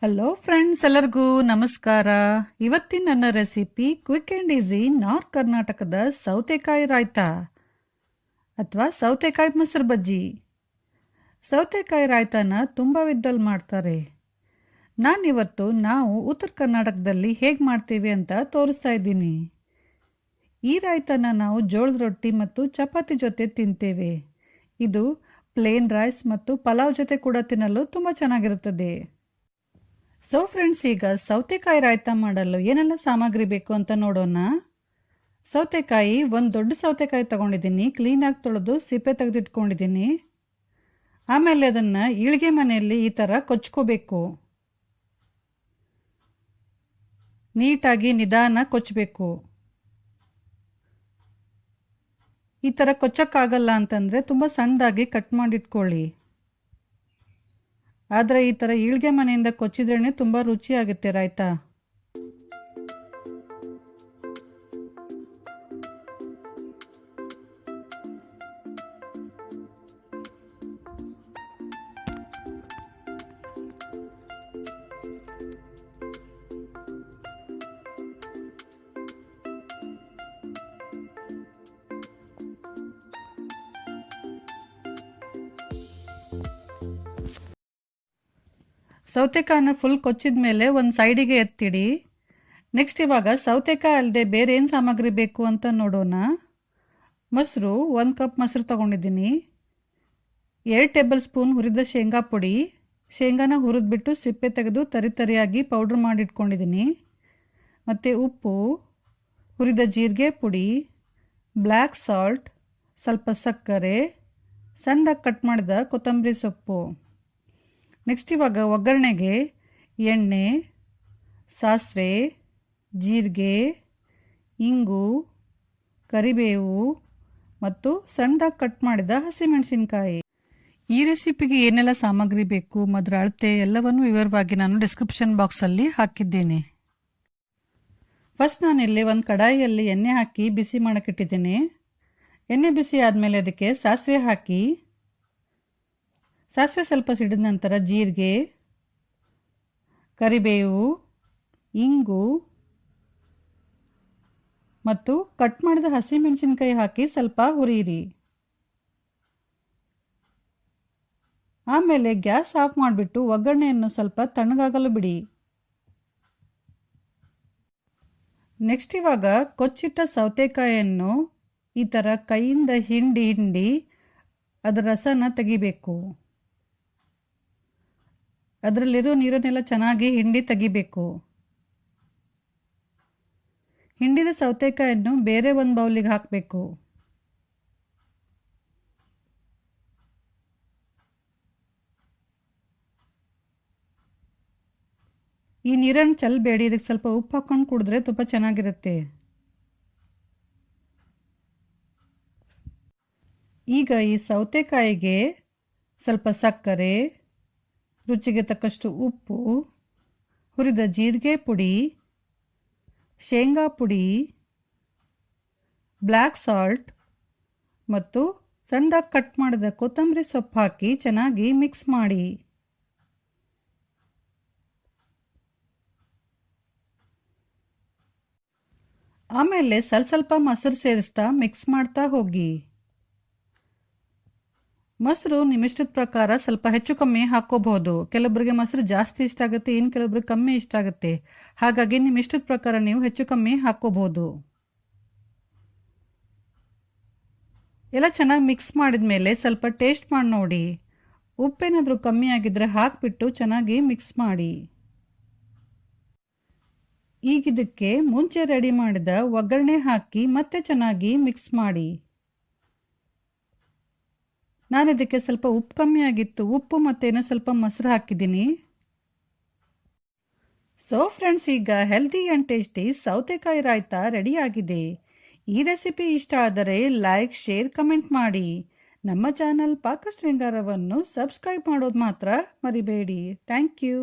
Hello friends, ಎಲ್ಲರಿಗೂ ನಮಸ್ಕಾರ. ಇವತ್ತಿನ ನನ್ನ recipe quick and easy north ಕರ್ನಾಟಕದ ಸೌತೆಕಾಯಿ ರಾಯ್ತಾ ಅಥವಾ ಸೌತೆಕಾಯಿ ಮೊಸರು ಬಜ್ಜಿ. ಸೌತೆಕಾಯಿ ರಾಯ್ತಾನ ತುಂಬ ವಿಧದಲ್ಲಿ ಮಾಡ್ತಾರೆ. ನಾನಿವತ್ತು ನಾವು ಉತ್ತರ ಕರ್ನಾಟಕದಲ್ಲಿ ಹೇಗೆ ಮಾಡ್ತೀವಿ ಅಂತ ತೋರಿಸ್ತಾ ಇದ್ದೀನಿ. ಈ ರಾಯ್ತಾನ ನಾವು ಜೋಳದ ರೊಟ್ಟಿ ಮತ್ತು ಚಪಾತಿ ಜೊತೆ ತಿಂತೇವೆ. ಇದು ಪ್ಲೇನ್ ರೈಸ್ ಮತ್ತು ಪಲಾವ್ ಜೊತೆ ಕೂಡ ತಿನ್ನಲು ತುಂಬ ಚೆನ್ನಾಗಿರುತ್ತದೆ. ಸೊ ಫ್ರೆಂಡ್ಸ್, ಈಗ ಸೌತೆಕಾಯಿ ರಾಯ್ತಾ ಮಾಡಲು ಏನೆಲ್ಲ ಸಾಮಗ್ರಿ ಬೇಕು ಅಂತ ನೋಡೋಣ. ಸೌತೆಕಾಯಿ, ಒಂದು ದೊಡ್ಡ ಸೌತೆಕಾಯಿ ತಗೊಂಡಿದ್ದೀನಿ. ಕ್ಲೀನಾಗಿ ತೊಳೆದು ಸಿಪ್ಪೆ ತೆಗೆದಿಟ್ಕೊಂಡಿದ್ದೀನಿ. ಆಮೇಲೆ ಅದನ್ನು ಈಳಿಗೆ ಮನೆಯಲ್ಲಿ ಈ ಥರ ಕೊಚ್ಕೋಬೇಕು. ನೀಟಾಗಿ ನಿಧಾನ ಕೊಚ್ಚಬೇಕು. ಈ ಥರ ಕೊಚ್ಚಕ್ಕಾಗಲ್ಲ ಅಂತಂದರೆ ತುಂಬ ಸಣ್ಣದಾಗಿ ಕಟ್ ಮಾಡಿಟ್ಕೊಳ್ಳಿ. ಆದರೆ ಈ ಥರ ಈಳ್ಗೆ ಮನೆಯಿಂದ ಕೊಚ್ಚಿದ್ರೇ ತುಂಬ ರುಚಿಯಾಗುತ್ತೆ ರಾಯ್ತಾ. ಸೌತೆಕಾಯಿನ ಫುಲ್ ಕೊಚ್ಚಿದ ಮೇಲೆ ಒಂದು ಸೈಡಿಗೆ ಎತ್ತಿಡಿ. ನೆಕ್ಸ್ಟ್ ಇವಾಗ ಸೌತೆಕಾಯಿ ಅಲ್ಲದೆ ಬೇರೆ ಏನು ಸಾಮಗ್ರಿ ಬೇಕು ಅಂತ ನೋಡೋಣ. ಮೊಸರು, 1 ಕಪ್ ಮೊಸರು ತೊಗೊಂಡಿದ್ದೀನಿ. 2 ಟೇಬಲ್ ಸ್ಪೂನ್ ಹುರಿದ ಶೇಂಗಾ ಪುಡಿ. ಶೇಂಗಾನ ಹುರಿದ್ಬಿಟ್ಟು ಸಿಪ್ಪೆ ತೆಗೆದು ತರಿಯಾಗಿ ಪೌಡ್ರ್ ಮಾಡಿಟ್ಕೊಂಡಿದ್ದೀನಿ. ಮತ್ತು ಉಪ್ಪು, ಹುರಿದ ಜೀರಿಗೆ ಪುಡಿ, ಬ್ಲ್ಯಾಕ್ ಸಾಲ್ಟ್, ಸ್ವಲ್ಪ ಸಕ್ಕರೆ, ಸಣ್ಣದಾಗಿ ಕಟ್ ಮಾಡಿದ ಕೊತ್ತಂಬರಿ ಸೊಪ್ಪು. ನೆಕ್ಸ್ಟ್ ಇವಾಗ ಒಗ್ಗರಣೆಗೆ ಎಣ್ಣೆ, ಸಾಸಿವೆ, ಜೀರಿಗೆ, ಇಂಗು, ಕರಿಬೇವು ಮತ್ತು ಸಣ್ಣದಾಗಿ ಕಟ್ ಮಾಡಿದ ಹಸಿಮೆಣಸಿನಕಾಯಿ. ಈ ರೆಸಿಪಿಗೆ ಏನೆಲ್ಲ ಸಾಮಗ್ರಿ ಬೇಕು ಅದರ ಅಳತೆ ಎಲ್ಲವನ್ನು ವಿವರವಾಗಿ ನಾನು ಡಿಸ್ಕ್ರಿಪ್ಷನ್ ಬಾಕ್ಸಲ್ಲಿ ಹಾಕಿದ್ದೀನಿ. ಫಸ್ಟ್ ನಾನಿಲ್ಲಿ ಒಂದು ಕಡಾಯಿಯಲ್ಲಿ ಎಣ್ಣೆ ಹಾಕಿ ಬಿಸಿ ಮಾಡೋಕ್ಕಿಟ್ಟಿದ್ದೀನಿ. ಎಣ್ಣೆ ಬಿಸಿ ಆದಮೇಲೆ ಅದಕ್ಕೆ ಸಾಸಿವೆ ಹಾಕಿ, ಸಾಸಿವೆ ಸ್ವಲ್ಪ ಸಿಡಿದ ನಂತರ ಜೀರಿಗೆ, ಕರಿಬೇವು, ಇಂಗು ಮತ್ತು ಕಟ್ ಮಾಡಿದ ಹಸಿಮೆಣಸಿನಕಾಯಿ ಹಾಕಿ ಸ್ವಲ್ಪ ಹುರಿಯಿರಿ. ಆಮೇಲೆ ಗ್ಯಾಸ್ ಆಫ್ ಮಾಡಿಬಿಟ್ಟು ಒಗ್ಗರಣೆಯನ್ನು ಸ್ವಲ್ಪ ತಣ್ಣಗಾಗಲು ಬಿಡಿ. ನೆಕ್ಸ್ಟ್ ಇವಾಗ ಕೊಚ್ಚಿಟ್ಟ ಸೌತೆಕಾಯಿಯನ್ನು ಈ ಥರ ಕೈಯಿಂದ ಹಿಂಡಿ ಅದರ ರಸನ ತೆಗಿಬೇಕು. ಅದರಲ್ಲಿರೋ ನೀರನ್ನೆಲ್ಲ ಚೆನ್ನಾಗಿ ಹಿಂಡಿ ತೆಗಿಬೇಕು. ಹಿಂಡಿದ ಸೌತೆಕಾಯನ್ನು ಬೇರೆ ಒಂದು ಬೌಲಿಗೆ ಹಾಕಬೇಕು. ಈ ನೀರನ್ನು ಚೆಲ್ಲಬೇಡಿ, ಇದಕ್ಕೆ ಸ್ವಲ್ಪ ಉಪ್ಪು ಹಾಕೊಂಡು ಕುಡಿದ್ರೆ ತುಂಬ ಚೆನ್ನಾಗಿರುತ್ತೆ. ಈಗ ಈ ಸೌತೆಕಾಯಿಗೆ ಸ್ವಲ್ಪ ಸಕ್ಕರೆ, ರುಚಿಗೆ ತಕ್ಕಷ್ಟು ಉಪ್ಪು, ಹುರಿದ ಜೀರಿಗೆ ಪುಡಿ, ಶೇಂಗಾ ಪುಡಿ, ಬ್ಲ್ಯಾಕ್ ಸಾಲ್ಟ್ ಮತ್ತು ಸಣ್ಣದಾಗಿ ಕಟ್ ಮಾಡಿದ ಕೊತ್ತಂಬರಿ ಸೊಪ್ಪು ಹಾಕಿ ಚೆನ್ನಾಗಿ ಮಿಕ್ಸ್ ಮಾಡಿ. ಆಮೇಲೆ ಸ್ವಲ್ಪ ಮೊಸರು ಸೇರಿಸ್ತಾ ಮಿಕ್ಸ್ ಮಾಡ್ತಾ ಹೋಗಿ. ಮೊಸರು ನಿಮ್ಮಿಷ್ಟದ ಪ್ರಕಾರ ಸ್ವಲ್ಪ ಹೆಚ್ಚು ಕಮ್ಮಿ ಹಾಕೋಬಹುದು. ಕೆಲವೊಬ್ಬರಿಗೆ ಮೊಸರು ಜಾಸ್ತಿ ಇಷ್ಟ ಆಗುತ್ತೆ, ಇನ್ನು ಕೆಲವೊಬ್ರಿಗೆ ಕಮ್ಮಿ ಇಷ್ಟ ಆಗುತ್ತೆ. ಹಾಗಾಗಿ ನಿಮ್ಮ ಇಷ್ಟದ ಪ್ರಕಾರ ನೀವು ಹೆಚ್ಚು ಕಮ್ಮಿ ಹಾಕೋಬಹುದು. ಎಲ್ಲ ಚೆನ್ನಾಗಿ ಮಿಕ್ಸ್ ಮಾಡಿದ ಮೇಲೆ ಸ್ವಲ್ಪ ಟೇಸ್ಟ್ ಮಾಡಿ ನೋಡಿ. ಉಪ್ಪೇನಾದರೂ ಕಮ್ಮಿ ಆಗಿದ್ರೆ ಹಾಕಿಬಿಟ್ಟು ಚೆನ್ನಾಗಿ ಮಿಕ್ಸ್ ಮಾಡಿ. ಈಗ ಇದಕ್ಕೆ ಮುಂಚೆ ರೆಡಿ ಮಾಡಿದ ಒಗ್ಗರಣೆ ಹಾಕಿ ಮತ್ತೆ ಚೆನ್ನಾಗಿ ಮಿಕ್ಸ್ ಮಾಡಿ. ನಾನು ಇದಕ್ಕೆ ಸ್ವಲ್ಪ ಉಪ್ಪು ಕಮ್ಮಿ ಆಗಿತ್ತು, ಉಪ್ಪು ಮತ್ತೇನೋ ಸ್ವಲ್ಪ ಮೊಸರು ಹಾಕಿದ್ದೀನಿ. ಸೊ ಫ್ರೆಂಡ್ಸ್, ಈಗ ಹೆಲ್ದಿ ಆ್ಯಂಡ್ ಟೇಸ್ಟಿ ಸೌತೆಕಾಯಿ ರಾಯ್ತಾ ರೆಡಿ ಆಗಿದೆ. ಈ ರೆಸಿಪಿ ಇಷ್ಟ ಆದರೆ ಲೈಕ್, ಶೇರ್, ಕಮೆಂಟ್ ಮಾಡಿ. ನಮ್ಮ ಚಾನಲ್ ಪಾಕಶೃಂಗಾರವನ್ನು ಸಬ್ಸ್ಕ್ರೈಬ್ ಮಾಡೋದು ಮಾತ್ರ ಮರಿಬೇಡಿ. Thank you.